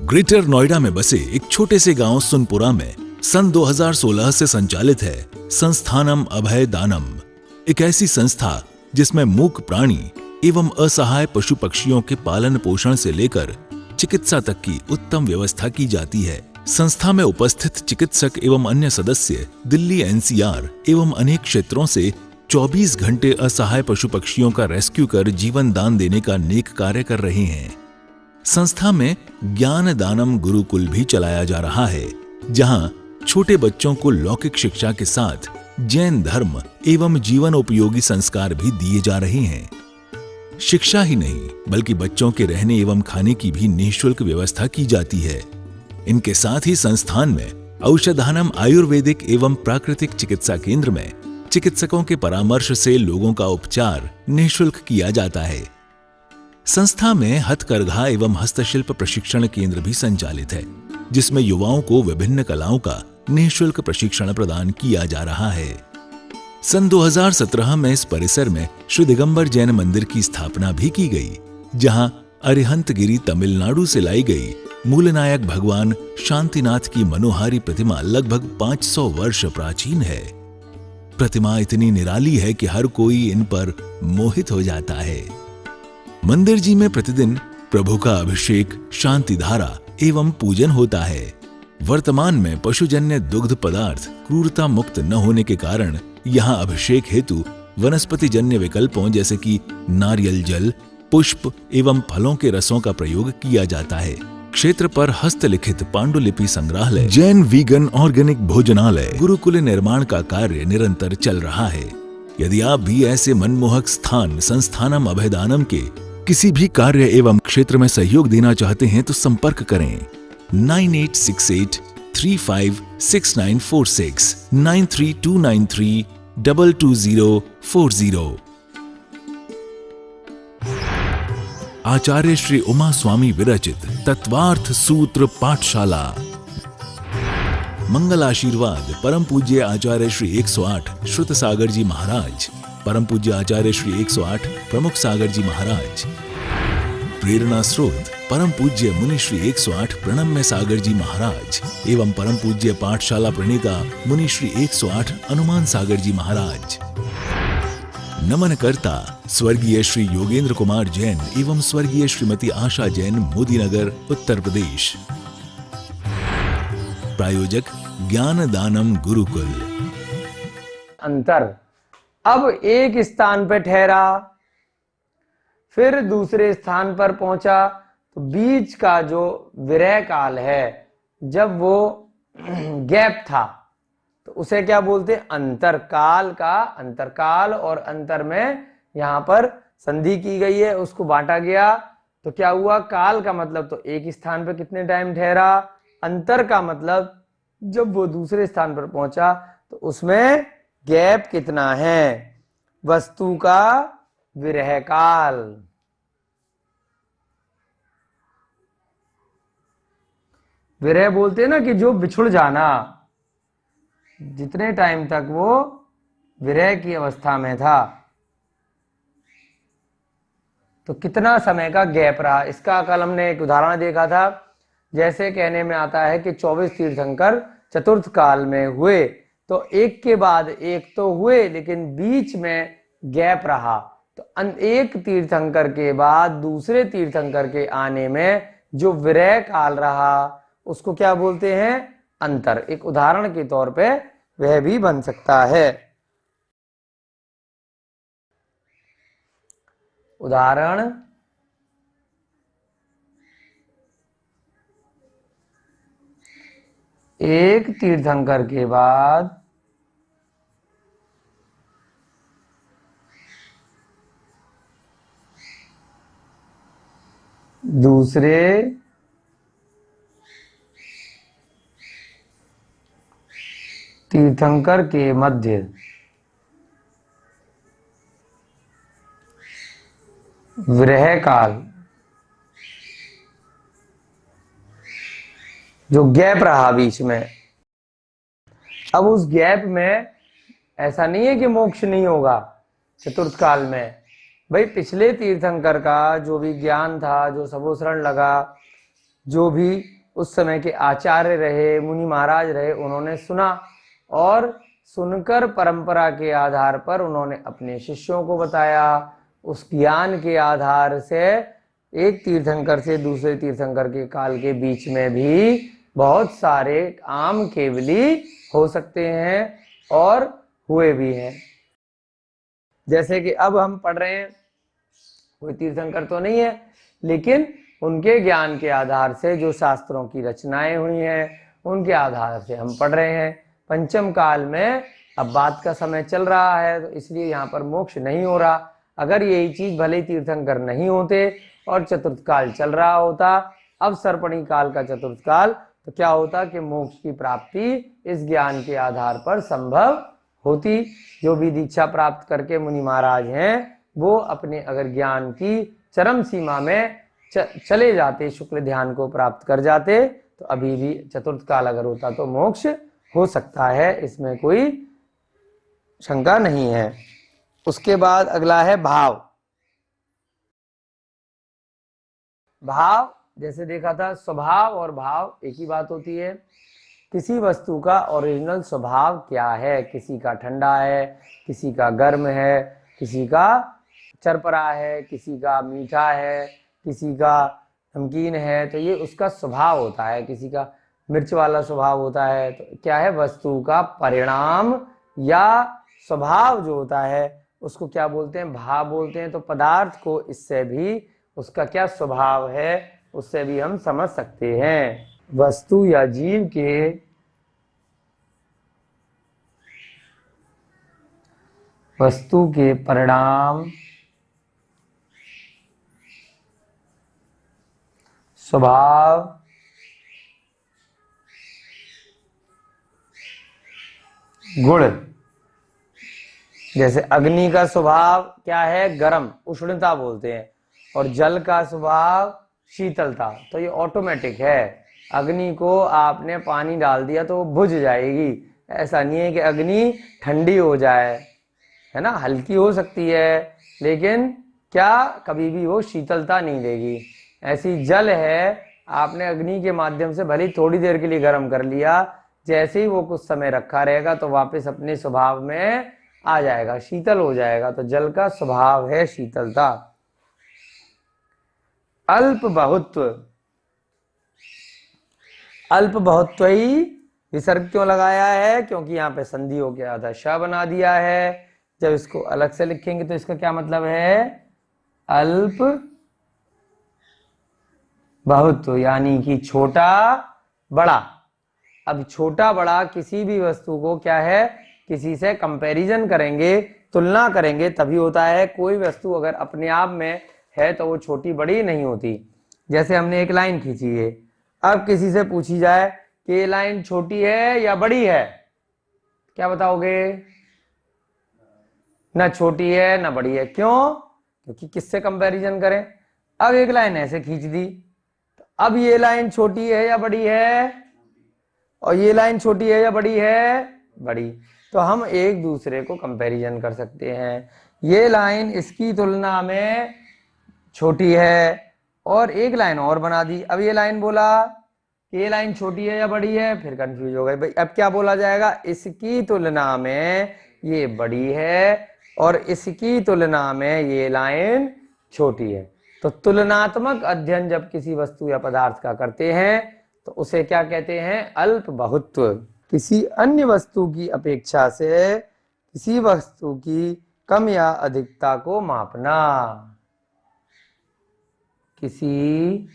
Greater Noida में बसे एक छोटे से गांव सुनपुरा में सन 2016 से संचालित है संस्थानम अभय दानम, एक ऐसी संस्था जिसमें मूक प्राणी एवं असहाय पशु पक्षियों के पालन पोषण से लेकर चिकित्सा तक की उत्तम व्यवस्था की जाती है। संस्था में उपस्थित चिकित्सक एवं अन्य सदस्य दिल्ली एनसीआर एवं अनेक क्षेत्रों से 24 घंटे असहाय पशु पक्षियों का रेस्क्यू कर जीवन दान देने का नेक कार्य कर रहे हैं। संस्था में ज्ञान दानम गुरुकुल भी चलाया जा रहा है, जहां छोटे बच्चों को लौकिक शिक्षा के साथ जैन धर्म एवं जीवन उपयोगी संस्कार भी दिए जा रहे हैं। शिक्षा ही नहीं बल्कि बच्चों के रहने एवं खाने की भी निःशुल्क व्यवस्था की जाती है। इनके साथ ही संस्थान में औषधानम आयुर्वेदिक एवं प्राकृतिक चिकित्सा केंद्र में चिकित्सकों के परामर्श से लोगों का उपचार निःशुल्क किया जाता है। संस्था में हथकरघा एवं हस्तशिल्प प्रशिक्षण केंद्र भी संचालित है, जिसमें युवाओं को विभिन्न कलाओं का निःशुल्क प्रशिक्षण प्रदान किया जा रहा है। सन 2017 में इस परिसर में श्री दिगंबर जैन मंदिर की स्थापना भी की गई, जहां अरिहंतगिरी तमिलनाडु से लाई गई मूलनायक भगवान शांतिनाथ की मनोहारी प्रतिमा लगभग 500 वर्ष प्राचीन है। प्रतिमा इतनी निराली है कि हर कोई इन पर मोहित हो जाता है। मंदिर जी में प्रतिदिन प्रभु का अभिषेक, शांति धारा एवं पूजन होता है। वर्तमान में पशुजन्य दुग्ध पदार्थ क्रूरता मुक्त न होने के कारण यहाँ अभिषेक हेतु वनस्पति जन्य विकल्पों जैसे कि नारियल जल, पुष्प एवं फलों के रसों का प्रयोग किया जाता है। क्षेत्र पर हस्तलिखित पांडुलिपि संग्रहालय, जैन वीगन ऑर्गेनिक भोजनालय, गुरुकुल निर्माण का कार्य निरंतर चल रहा है। यदि आप भी ऐसे मनमोहक स्थान संस्थानम अभयदानम के किसी भी कार्य एवं क्षेत्र में सहयोग देना चाहते हैं तो संपर्क करें 9868356946 9329322040। आचार्य श्री उमा स्वामी विरचित तत्वार्थ सूत्र पाठशाला। मंगल आशीर्वाद परम पूज्य आचार्य श्री 108 श्रुत सागर जी महाराज, परम पूज्य आचार्य श्री 108 प्रमुख सागर जी महाराज। प्रेरणा स्रोत परम पूज्य मुनि श्री 108 प्रणम्य सागर जी महाराज एवं परम पूज्य पाठशाला प्रणेता मुनि श्री 108 हनुमान सागर जी महाराज। नमन करता स्वर्गीय श्री योगेंद्र कुमार जैन एवं स्वर्गीय श्रीमती आशा जैन, मोदीनगर, उत्तर प्रदेश। प्रायोजक ज्ञान दानम गुरुकुल। अंतर अब एक स्थान पर ठहरा, फिर दूसरे स्थान पर पहुंचा, तो बीच का जो विरह काल है, जब वो गैप था, तो उसे क्या बोलते हैं? अंतर काल का अंतरकाल, और अंतर में यहां पर संधि की गई है, उसको बांटा गया। तो क्या हुआ? काल का मतलब तो एक स्थान पर कितने टाइम ठहरा, अंतर का मतलब जब वो दूसरे स्थान पर पहुंचा तो उसमें गैप कितना है, वस्तु का विरह काल। विरह बोलते हैं ना कि जो बिछुड़ जाना, जितने टाइम तक वो विरह की अवस्था में था तो कितना समय का गैप रहा। इसका कल हमने एक उदाहरण देखा था। जैसे कहने में आता है कि 24 तीर्थंकर चतुर्थ काल में हुए, तो एक के बाद एक तो हुए, लेकिन बीच में गैप रहा। तो एक तीर्थंकर के बाद दूसरे तीर्थंकर के आने में जो विरह काल रहा, उसको क्या बोलते हैं? अंतर। एक उदाहरण के तौर पे वह भी बन सकता है। उदाहरण, एक तीर्थंकर के बाद दूसरे तीर्थंकर के मध्य विरह काल, जो गैप रहा बीच में। अब उस गैप में ऐसा नहीं है कि मोक्ष नहीं होगा चतुर्थ काल में। भाई पिछले तीर्थंकर का जो भी ज्ञान था, जो सबोसरण लगा, जो भी उस समय के आचार्य रहे, मुनि महाराज रहे, उन्होंने सुना और सुनकर परंपरा के आधार पर उन्होंने अपने शिष्यों को बताया। उस ज्ञान के आधार से एक तीर्थंकर से दूसरे तीर्थंकर के काल के बीच में भी बहुत सारे आम केवली हो सकते हैं और हुए भी हैं। जैसे कि अब हम पढ़ रहे हैं, कोई तीर्थंकर तो नहीं है, लेकिन उनके ज्ञान के आधार से जो शास्त्रों की रचनाएं हुई हैं उनके आधार से हम पढ़ रहे हैं। पंचम काल में अब बात का समय चल रहा है, तो इसलिए यहाँ पर मोक्ष नहीं हो रहा। अगर यही चीज भले तीर्थंकर नहीं होते और चतुर्थ काल चल रहा होता, अब सर्पणी काल का चतुर्थ काल, तो क्या होता कि मोक्ष की प्राप्ति इस ज्ञान के आधार पर संभव होती। जो भी दीक्षा प्राप्त करके मुनि महाराज हैं वो अपने अगर ज्ञान की चरम सीमा में चले जाते, शुक्ल ध्यान को प्राप्त कर जाते, तो अभी भी चतुर्थ काल अगर होता तो मोक्ष हो सकता है, इसमें कोई शंका नहीं है। उसके बाद अगला है भाव। भाव जैसे देखा था, स्वभाव और भाव एक ही बात होती है। किसी वस्तु का ओरिजिनल स्वभाव क्या है, किसी का ठंडा है, किसी का गर्म है, किसी का चरपरा है, किसी का मीठा है, किसी का नमकीन है, तो ये उसका स्वभाव होता है। किसी का मिर्च वाला स्वभाव होता है, तो क्या है, वस्तु का परिणाम या स्वभाव जो होता है उसको क्या बोलते हैं, भाव बोलते हैं। तो पदार्थ को इससे भी उसका क्या स्वभाव है उससे भी हम समझ सकते हैं। वस्तु या जीव के वस्तु के परिणाम, स्वभाव, गुण। जैसे अग्नि का स्वभाव क्या है, गर्म, उष्णता बोलते हैं, और जल का स्वभाव शीतलता। तो ये ऑटोमेटिक है। अग्नि को आपने पानी डाल दिया तो वो बुझ जाएगी, ऐसा नहीं है कि अग्नि ठंडी हो जाए, है ना, हल्की हो सकती है लेकिन क्या कभी भी वो शीतलता नहीं देगी। ऐसी जल है, आपने अग्नि के माध्यम से भले थोड़ी देर के लिए गर्म कर लिया, जैसे ही वो कुछ समय रखा रहेगा तो वापस अपने स्वभाव में आ जाएगा, शीतल हो जाएगा। तो जल का स्वभाव है शीतलता। अल्प बहुत्व, अल्प बहुत्व ही विसर्ग क्यों लगाया है, क्योंकि यहाँ पे संधि हो गया था, श बना दिया है। जब इसको अलग से लिखेंगे तो इसका क्या मतलब है, अल्प बहुत्व, यानी कि छोटा बड़ा। अब छोटा बड़ा किसी भी वस्तु को क्या है, किसी से कंपैरिजन करेंगे, तुलना करेंगे, तभी होता है। कोई वस्तु अगर अपने आप में है तो वो छोटी बड़ी नहीं होती। जैसे हमने एक लाइन खींची है, अब किसी से पूछी जाए कि ये लाइन छोटी है या बड़ी है, क्या बताओगे, ना छोटी है ना बड़ी है। क्यों, क्योंकि किससे कंपैरिजन करें। अब एक लाइन ऐसे खींच दी, तो अब ये लाइन छोटी है या बड़ी है, और ये लाइन छोटी है या बड़ी है, बड़ी। तो हम एक दूसरे को कंपैरिजन कर सकते हैं। ये लाइन इसकी तुलना में छोटी है और एक लाइन और बना दी। अब ये लाइन बोला कि ये लाइन छोटी है या बड़ी है, फिर कंफ्यूज हो गए भाई। अब क्या बोला जाएगा, इसकी तुलना में ये बड़ी है और इसकी तुलना में ये लाइन छोटी है। तो तुलनात्मक अध्ययन जब किसी वस्तु या पदार्थ का करते हैं तो उसे क्या कहते हैं, अल्प बहुत्व। किसी अन्य वस्तु की अपेक्षा से किसी वस्तु की कम या अधिकता को मापना। किसी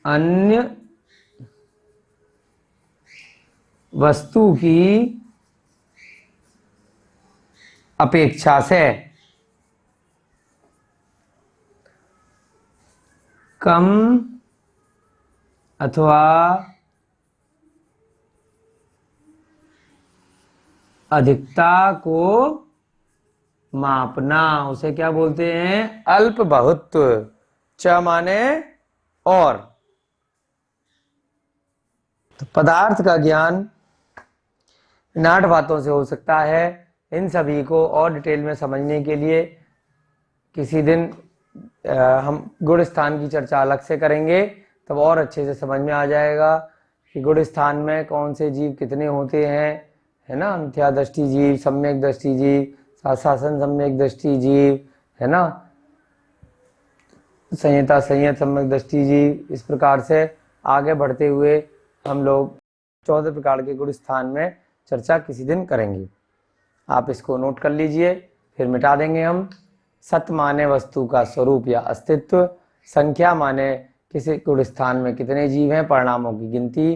अन्य वस्तु की अपेक्षा से कम अथवा अधिकता को मापना, उसे क्या बोलते हैं, अल्प बहुत्व। च माने और। तो पदार्थ का ज्ञान इन 8 बातों से हो सकता है। इन सभी को और डिटेल में समझने के लिए किसी दिन हम गुण स्थान की चर्चा अलग से करेंगे, तब और अच्छे से समझ में आ जाएगा कि गुण स्थान में कौन से जीव कितने होते हैं, है ना। अंत्या दृष्टि जीव, सम्यक दृष्टि जीव, शासन सम्यक दृष्टि जीव, है ना, संहिता संयत सम्यक दृष्टि जीव। इस प्रकार से आगे बढ़ते हुए हम लोग 14 प्रकार के गुण स्थान में चर्चा किसी दिन करेंगे। आप इसको नोट कर लीजिए, फिर मिटा देंगे हम। सत माने वस्तु का स्वरूप या अस्तित्व, संख्या माने किसी गुण स्थान में कितने जीव हैं, परिणामों की गिनती,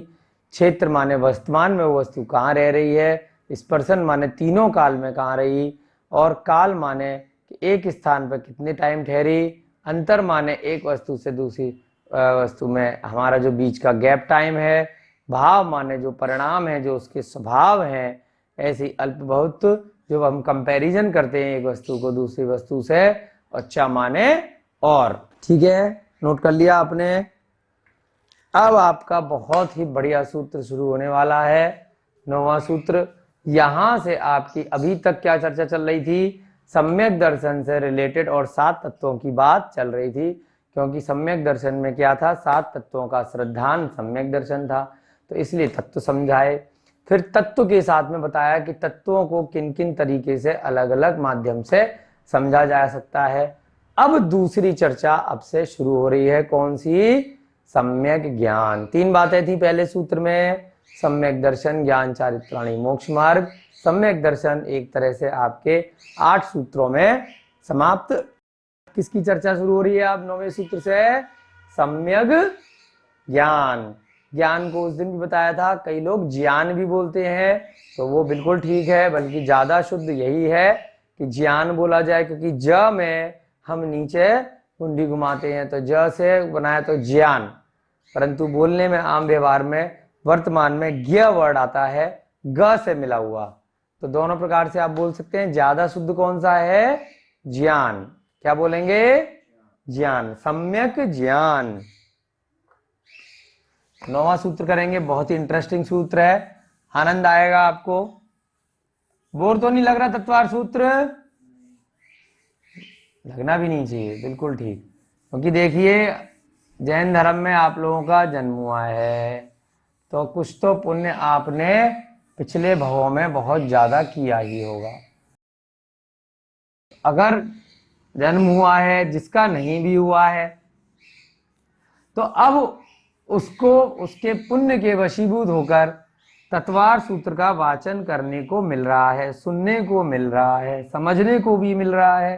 क्षेत्र माने वर्तमान में वो वस्तु कहाँ रह रही है, स्पर्शन माने तीनों काल में कहाँ रही, और काल माने कि एक स्थान पर कितने टाइम ठहरी, अंतर माने एक वस्तु से दूसरी वस्तु में हमारा जो बीच का गैप टाइम है, भाव माने जो परिणाम है, जो उसके स्वभाव हैं, ऐसी अल्प बहुत जो हम कंपैरिजन करते हैं एक वस्तु को दूसरी वस्तु से, अच्छा माने और। ठीक है, नोट कर लिया आपने। अब आपका बहुत ही बढ़िया सूत्र शुरू होने वाला है, 9वां सूत्र। यहां से आपकी अभी तक क्या चर्चा चल रही थी, सम्यक दर्शन से रिलेटेड और 7 तत्वों की बात चल रही थी, क्योंकि सम्यक दर्शन में क्या था, 7 तत्वों का श्रद्धान सम्यक दर्शन था, तो इसलिए तत्व समझाए। फिर तत्व के साथ में बताया कि तत्वों को किन किन तरीके से अलग अलग माध्यम से समझा जा सकता है। अब दूसरी चर्चा अब से शुरू हो रही है, कौन सी, सम्यक ज्ञान। 3 बातें थी पहले सूत्र में, सम्यक दर्शन, ज्ञान, चारित्राणी, मोक्ष मार्ग। सम्यक दर्शन एक तरह से आपके 8 सूत्रों में समाप्त। किसकी चर्चा शुरू हो रही है अब 9वें सूत्र से, सम्यक ज्ञान। ज्ञान को उस दिन भी बताया था, कई लोग ज्ञान भी बोलते हैं, तो वो बिल्कुल ठीक है, बल्कि ज्यादा शुद्ध यही है कि ज्ञान बोला जाए, क्योंकि ज में हम नीचे कुंडी घुमाते हैं तो ज से बनाया तो ज्ञान, परंतु बोलने में आम व्यवहार में वर्तमान में ज्ञ वर्ड आता है ग से मिला हुआ, तो दोनों प्रकार से आप बोल सकते हैं। ज्यादा शुद्ध कौन सा है, ज्ञान। क्या बोलेंगे, ज्ञान, सम्यक ज्ञान। 9वां सूत्र करेंगे, बहुत ही इंटरेस्टिंग सूत्र है, आनंद आएगा आपको। बोर तो नहीं लग रहा तत्वार सूत्र, लगना भी नहीं चाहिए, बिल्कुल ठीक, क्योंकि देखिए जैन धर्म में आप लोगों का जन्म हुआ है, तो कुछ तो पुण्य आपने पिछले भवों में बहुत ज्यादा किया ही होगा। अगर जन्म हुआ है, जिसका नहीं भी हुआ है, तो अब उसको उसके पुण्य के वशीभूत होकर तत्वार सूत्र का वाचन करने को मिल रहा है, सुनने को मिल रहा है, समझने को भी मिल रहा है,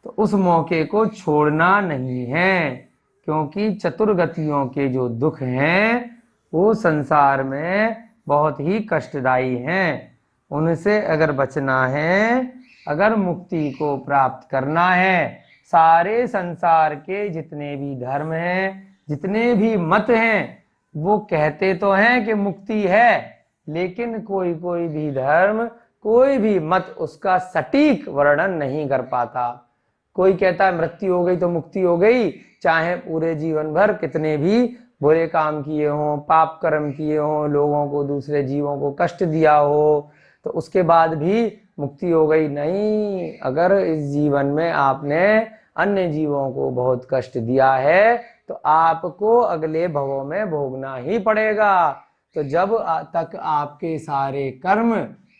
तो उस मौके को छोड़ना नहीं है, क्योंकि चतुर्गतियों के जो दुख हैं वो संसार में बहुत ही कष्टदायी हैं। उनसे अगर बचना है, अगर मुक्ति को प्राप्त करना है, सारे संसार के जितने भी धर्म हैं, जितने भी मत हैं, वो कहते तो हैं कि मुक्ति है, लेकिन कोई कोई भी धर्म, कोई भी मत उसका सटीक वर्णन नहीं कर पाता। कोई कहता है मृत्यु हो गई तो मुक्ति हो गई, चाहे पूरे जीवन भर कितने भी बुरे काम किए हों, पाप कर्म किए हों, लोगों को, दूसरे जीवों को कष्ट दिया हो, तो उसके बाद भी मुक्ति हो गई। नहीं, अगर इस जीवन में आपने अन्य जीवों को बहुत कष्ट दिया है तो आपको अगले भवों में भोगना ही पड़ेगा। तो जब तक आपके सारे कर्म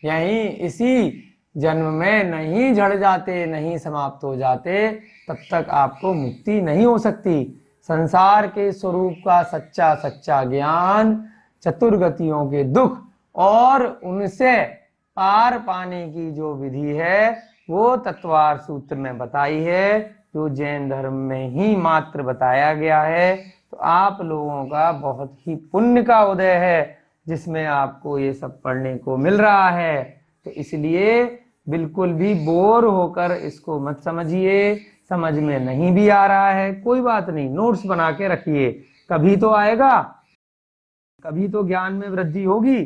यहीं इसी जन्म में नहीं झड़ जाते, नहीं समाप्त हो जाते, तब तक आपको मुक्ति नहीं हो सकती। संसार के स्वरूप का सच्चा सच्चा ज्ञान, चतुर्गतियों के दुख और उनसे पार पाने की जो विधि है वो तत्वार सूत्र में बताई है, जो जैन धर्म में ही मात्र बताया गया है। तो आप लोगों का बहुत ही पुण्य का उदय है, जिसमें आपको ये सब पढ़ने को मिल रहा है। तो इसलिए बिल्कुल भी बोर होकर इसको मत समझिए। समझ में नहीं भी आ रहा है, कोई बात नहीं, नोट्स बना के रखिए, कभी तो आएगा, कभी तो ज्ञान में वृद्धि होगी।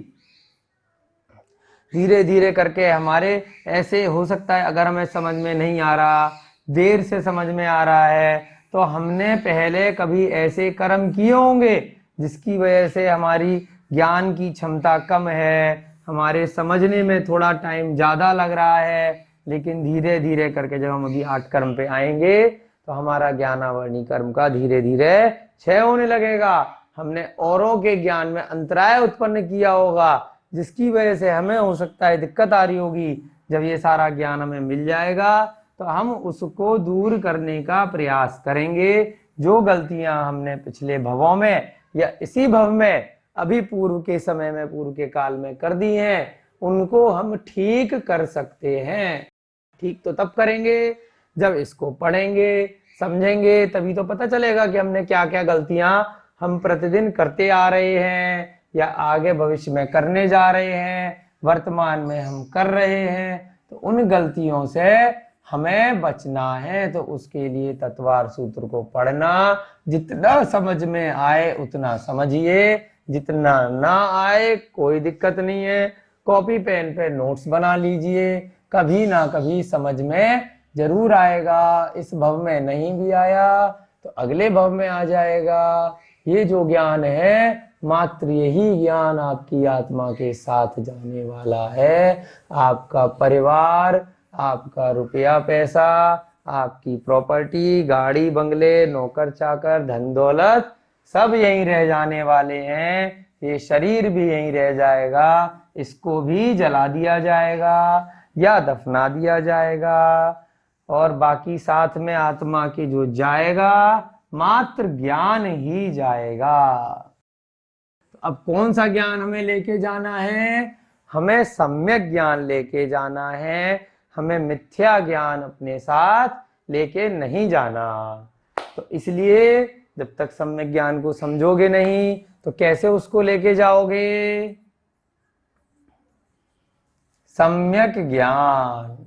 धीरे धीरे करके हमारे ऐसे हो सकता है, अगर हमें समझ में नहीं आ रहा, देर से समझ में आ रहा है, तो हमने पहले कभी ऐसे कर्म किए होंगे जिसकी वजह से हमारी ज्ञान की क्षमता कम है, हमारे समझने में थोड़ा टाइम ज्यादा लग रहा है। लेकिन धीरे धीरे करके जब हम अभी 8 कर्म पे आएंगे तो हमारा ज्ञानावरणी कर्म का धीरे धीरे क्षय होने लगेगा। हमने औरों के ज्ञान में अंतराय उत्पन्न किया होगा, जिसकी वजह से हमें हो सकता है दिक्कत आ रही होगी। जब ये सारा ज्ञान हमें मिल जाएगा तो हम उसको दूर करने का प्रयास करेंगे। जो गलतियां हमने पिछले भवों में या इसी भव में अभी पूर्व के समय में, पूर्व के काल में कर दी हैं, उनको हम ठीक कर सकते हैं। ठीक तो तब करेंगे जब इसको पढ़ेंगे, समझेंगे, तभी तो पता चलेगा कि हमने क्या क्या गलतियां हम प्रतिदिन करते आ रहे हैं या आगे भविष्य में करने जा रहे हैं, वर्तमान में हम कर रहे हैं। तो उन गलतियों से हमें बचना है। तो उसके लिए तत्वार सूत्र को पढ़ना, जितना समझ में आए उतना समझिए, जितना ना आए कोई दिक्कत नहीं है। कॉपी पेन पे नोट्स बना लीजिए, कभी ना कभी समझ में जरूर आएगा। इस भव में नहीं भी आया तो अगले भव में आ जाएगा। ये जो ज्ञान है, मात्र यही ज्ञान आपकी आत्मा के साथ जाने वाला है। आपका परिवार, आपका रुपया पैसा, आपकी प्रॉपर्टी, गाड़ी बंगले, नौकर चाकर, धन दौलत सब यहीं रह जाने वाले हैं। ये शरीर भी यहीं रह जाएगा, इसको भी जला दिया जाएगा या दफना दिया जाएगा। और बाकी साथ में आत्मा की जो जाएगा, मात्र ज्ञान ही जाएगा। तो अब कौन सा ज्ञान हमें लेके जाना है? हमें सम्यक ज्ञान लेके जाना है। हमें मिथ्या ज्ञान अपने साथ लेके नहीं जाना। तो इसलिए जब तक सम्यक ज्ञान को समझोगे नहीं तो कैसे उसको लेके जाओगे? सम्यक ज्ञान।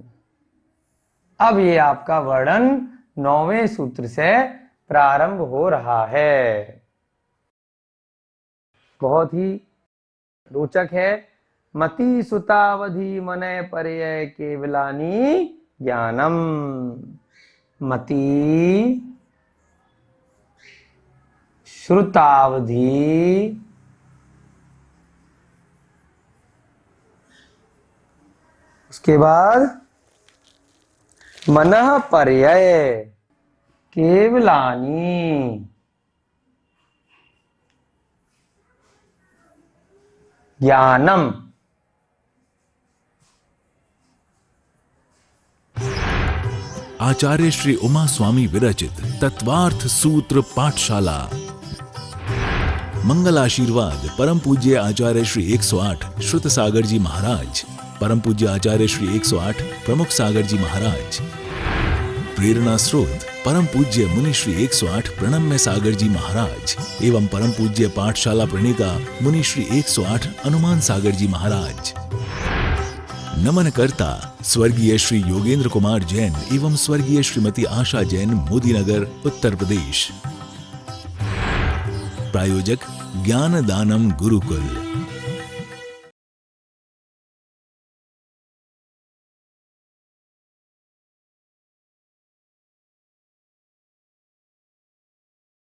अब ये आपका वर्णन 9वें सूत्र से प्रारंभ हो रहा है। बहुत ही रोचक है। मति सुतावधि मनय पर्यय केवलानी ज्ञानम। मति श्रुतावधि उसके बाद मनः पर्यय केवलानी ज्ञानम। आचार्य श्री उमा स्वामी विरचित तत्वार्थ सूत्र पाठशाला। मंगल आशीर्वाद परम पूज्य आचार्य श्री 108 श्रुत सागर जी महाराज, परम पूज्य आचार्य श्री 108 प्रमुख सागर जी महाराज। प्रेरणा स्रोत परम पूज्य मुनि श्री 108 प्रणम्य सागर जी महाराज एवं परम पूज्य पाठशाला प्रणेता मुनि श्री 108 अनुमान सागर जी महाराज। नमन करता स्वर्गीय श्री योगेंद्र कुमार जैन एवं स्वर्गीय श्रीमती आशा जैन, मोदीनगर, उत्तर प्रदेश। प्रायोजक ज्ञान दानम गुरुकुल।